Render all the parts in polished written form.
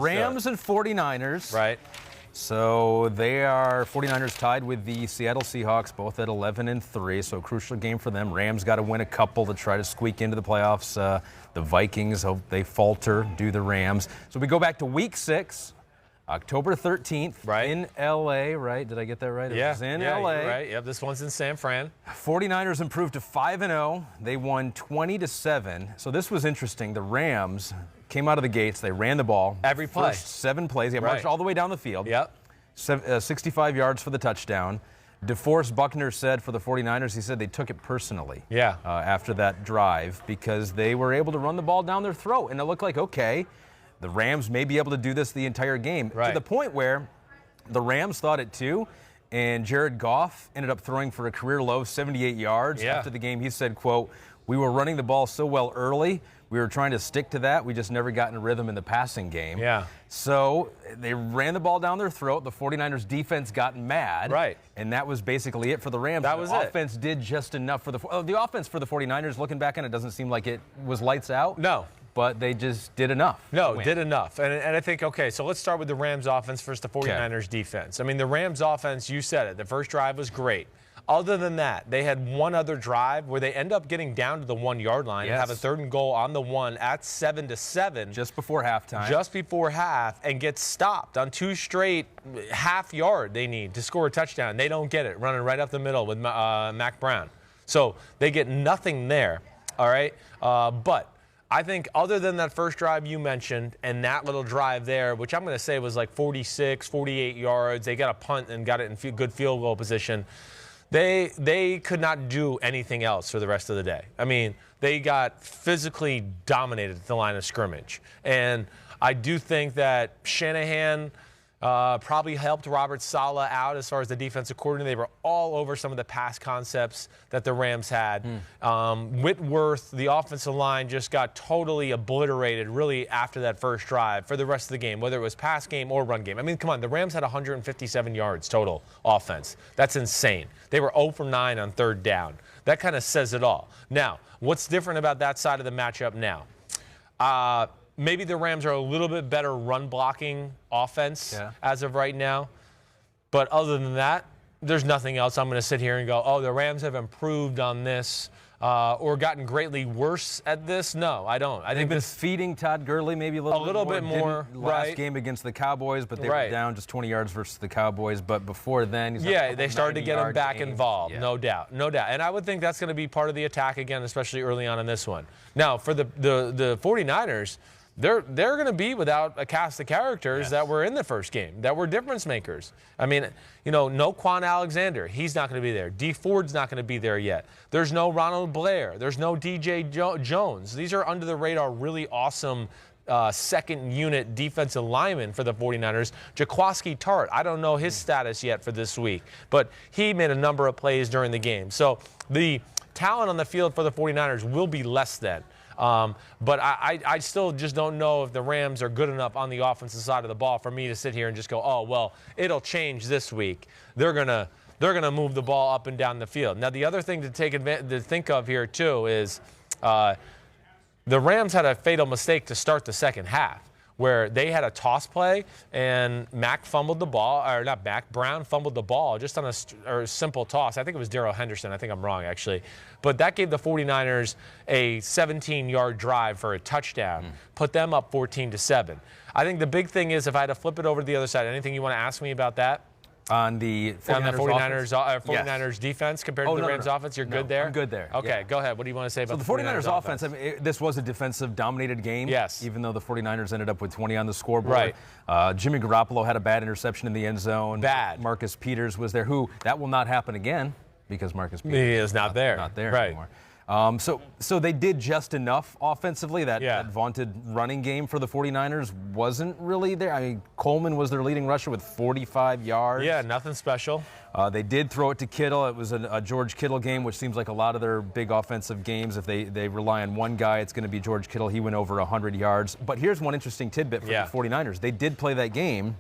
Rams and 49ers. Right. So they are 49ers tied with the Seattle Seahawks, both at 11-3. So a crucial game for them. Rams got to win a couple to try to squeak into the playoffs. The Vikings, hope they falter, do the Rams. So we go back to Week 6, October 13th, right. in L.A., right? Did I get that right? Yeah. It was in L.A. Right. Yep. This one's in San Fran. 49ers improved to 5-0. They won 20-7. So this was interesting. The Rams came out of the gates. They ran the ball. Every play. First 7 plays. They marched all the way down the field. Yep. 65 yards for the touchdown. DeForest Buckner said for the 49ers, he said they took it personally after that drive because they were able to run the ball down their throat. And it looked like, okay, the Rams may be able to do this the entire game. Right. To the point where the Rams thought it too. And Jared Goff ended up throwing for a career low 78 yards. After the game, he said, quote, "We were running the ball so well early. We were trying to stick to that. We just never got in a rhythm in the passing game." Yeah. So they ran the ball down their throat. The 49ers defense got mad. Right. And that was basically it for the Rams. That was the it. offense did just enough for the offense for the 49ers. Looking back on it, doesn't seem like it was lights out. No. But they just did enough. No, did enough. And I think, okay, so let's start with the Rams offense versus the 49ers defense. I mean, the Rams offense, you said it, the first drive was great. Other than that, they had one other drive where they end up getting down to the 1-yard line and have a 3rd and goal on the 1 at 7-7. Just before halftime. Just before half, and get stopped on 2 straight half-yard they need to score a touchdown. They don't get it, running right up the middle with Mac Brown. So they get nothing there, all right? But I think other than that first drive you mentioned and that little drive there, which I'm going to say was like 46, 48 yards, they got a punt and got it in good field goal position. They could not do anything else for the rest of the day. I mean, they got physically dominated at the line of scrimmage. And I do think that Shanahan probably helped Robert Saleh out as far as the defensive coordinator. They were all over some of the pass concepts that the Rams had. Whitworth, the offensive line, just got totally obliterated really after that first drive for the rest of the game, whether it was pass game or run game. I mean, come on, the Rams had 157 yards total offense. That's insane. They were 0 for 9 on 3rd down. That kind of says it all. Now, what's different about that side of the matchup now? Maybe the Rams are a little bit better run-blocking offense as of right now. But other than that, there's nothing else I'm going to sit here and go, oh, the Rams have improved on this or gotten greatly worse at this. No, I don't. They've been feeding Todd Gurley maybe a little bit more. Last game against the Cowboys, but they were down just 20 yards versus the Cowboys. But before then, they started to get him back involved, no doubt. And I would think that's going to be part of the attack again, especially early on in this one. Now, for the 49ers, they're going to be without a cast of characters that were in the first game, that were difference makers. I mean, no Quan Alexander. He's not going to be there. D Ford's not going to be there yet. There's no Ronald Blair. There's no DJ Jones. These are under-the-radar, really awesome second unit defensive lineman for the 49ers. Jaquaski Tart, I don't know his status yet for this week, but he made a number of plays during the game. So the talent on the field for the 49ers will be less than. But I still just don't know if the Rams are good enough on the offensive side of the ball for me to sit here and just go, oh, well, it'll change this week. They're gonna move the ball up and down the field. Now, the other thing to think of here, too, is the Rams had a fatal mistake to start the second half, where they had a toss play and Brown fumbled the ball just on a simple toss. I think it was Darrell Henderson. I think I'm wrong, actually. But that gave the 49ers a 17-yard drive for a touchdown, put them up 14-7. I think the big thing is, if I had to flip it over to the other side, anything you want to ask me about that? On the 49ers defense compared to the Rams offense, you're good there? I'm good there. Okay, go ahead. What do you want to say about the 49ers offense? I mean, this was a defensive-dominated game. Yes. Even though the 49ers ended up with 20 on the scoreboard. Right. Jimmy Garoppolo had a bad interception in the end zone. Bad. Marcus Peters was there. That will not happen again because Marcus Peters is not there. Not there anymore. So they did just enough offensively. That vaunted running game for the 49ers wasn't really there. I mean, Coleman was their leading rusher with 45 yards. Yeah, nothing special. They did throw it to Kittle. It was a George Kittle game, which seems like a lot of their big offensive games. If they rely on one guy, it's going to be George Kittle. He went over 100 yards. But here's one interesting tidbit for the 49ers. They did play that game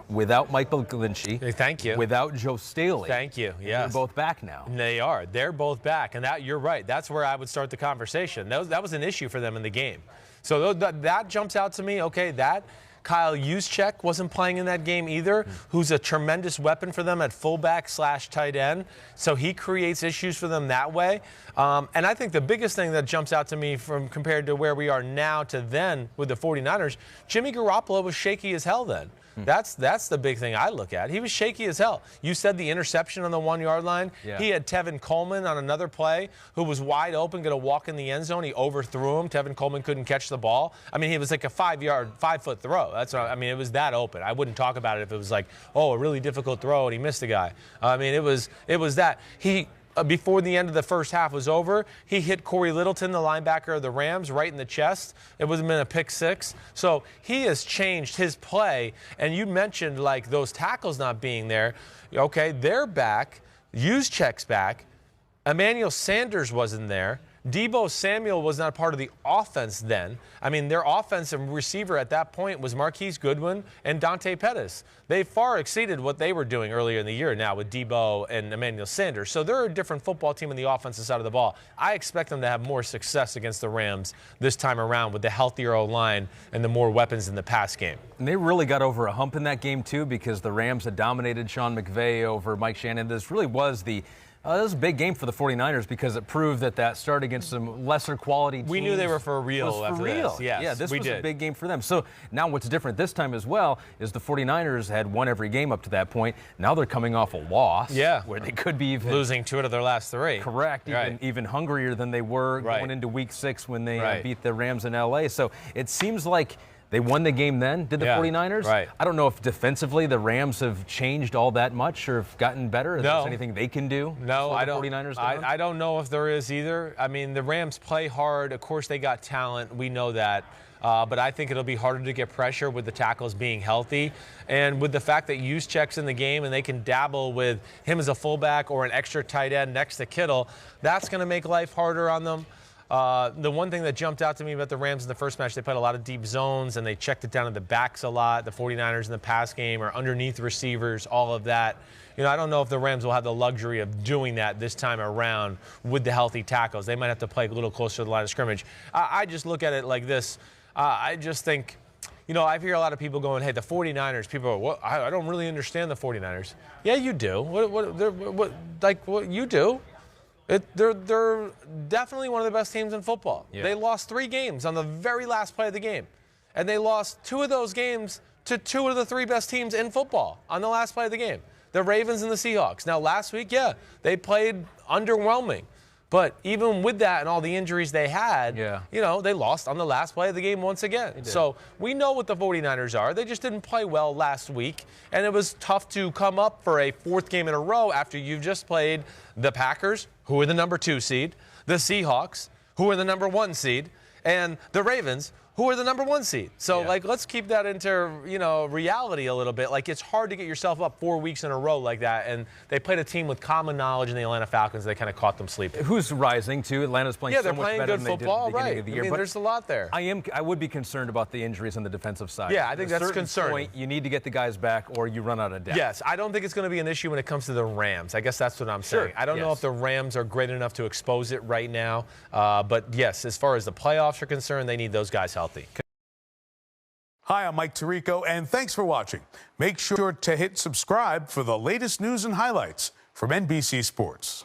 without Michael McGlinchey. Thank you. Without Joe Staley. Thank you. Yes. They're both back now. They are. They're both back. And you're right. That's where I would start the conversation. That was an issue for them in the game. So that jumps out to me. Okay, that Kyle Juszczyk wasn't playing in that game either, who's a tremendous weapon for them at fullback / tight end. So he creates issues for them that way. And I think the biggest thing that jumps out to me from compared to where we are now to then with the 49ers, Jimmy Garoppolo was shaky as hell then. That's the big thing I look at. He was shaky as hell. You said the interception on the 1-yard line. Yeah. He had Tevin Coleman on another play who was wide open, going to walk in the end zone. He overthrew him. Tevin Coleman couldn't catch the ball. I mean, it was like a 5-foot throw. That's what I mean. It was that open. I wouldn't talk about it if it was like, oh, a really difficult throw and he missed a guy. I mean, it was that before the end of the first half was over, he hit Corey Littleton, the linebacker of the Rams, right in the chest. It would have been a pick 6. So he has changed his play. And you mentioned, like, those tackles not being there. Okay, they're back. Juszczyk's back. Emmanuel Sanders wasn't there. Deebo Samuel was not part of the offense then. I mean, their offensive receiver at that point was Marquise Goodwin and Dante Pettis. They far exceeded what they were doing earlier in the year now with Deebo and Emmanuel Sanders. So they're a different football team in the offensive side of the ball. I expect them to have more success against the Rams this time around with the healthier O-line and the more weapons in the pass game. And they really got over a hump in that game, too, because the Rams had dominated Sean McVay over Mike Shannon. This really was this was a big game for the 49ers because it proved that start against some lesser quality teams. We knew they were for real after this. Yes, yeah, this was a big game for them. So now what's different this time as well is the 49ers had won every game up to that point. Now they're coming off a loss where they could be even losing 2 out of their last 3. Correct. Even hungrier than they were going into week 6 when they beat the Rams in L.A. So it seems like they won the game then, did the 49ers? Right. I don't know if defensively the Rams have changed all that much or have gotten better. Is there anything they can do? No, I don't. 49ers I don't know if there is either. I mean, the Rams play hard. Of course, they got talent. We know that. But I think it'll be harder to get pressure with the tackles being healthy. And with the fact that Juszczyk's in the game and they can dabble with him as a fullback or an extra tight end next to Kittle, that's going to make life harder on them. The one thing that jumped out to me about the Rams in the first match, they played a lot of deep zones and they checked it down to the backs a lot. The 49ers in the pass game or underneath receivers, all of that. You know, I don't know if the Rams will have the luxury of doing that this time around with the healthy tackles. They might have to play a little closer to the line of scrimmage. I just look at it like this. I just think, you know, I hear a lot of people going, hey, the 49ers, people are, well, I don't really understand the 49ers. Yeah, you do. What you do. They're definitely one of the best teams in football. Yeah. They lost 3 games on the very last play of the game. And they lost 2 of those games to 2 of the 3 best teams in football on the last play of the game. The Ravens and the Seahawks. Now, last week, they played underwhelming. But even with that and all the injuries they had, you know, they lost on the last play of the game once again. So we know what the 49ers are. They just didn't play well last week. And it was tough to come up for a 4th game in a row after you've just played the Packers, who are the number 2 seed, the Seahawks, who are the number 1 seed, and the Ravens, who are the number 1 seed. So, like, let's keep that into, you know, reality a little bit. Like, it's hard to get yourself up 4 weeks in a row like that. And they played a team with common knowledge in the Atlanta Falcons. They kind of caught them sleeping. Who's rising, too? Atlanta's playing so much better than they did at the beginning of the year. I mean, there's a lot there. I would be concerned about the injuries on the defensive side. Yeah, I think that's concerning. Point, you need to get the guys back or you run out of depth. Yes, I don't think it's going to be an issue when it comes to the Rams. I guess that's what I'm saying. I don't know if the Rams are great enough to expose it right now. But, yes, as far as the playoffs are concerned, they need those guys healthy. Hi, I'm Mike Tirico, and thanks for watching. Make sure to hit subscribe for the latest news and highlights from NBC Sports.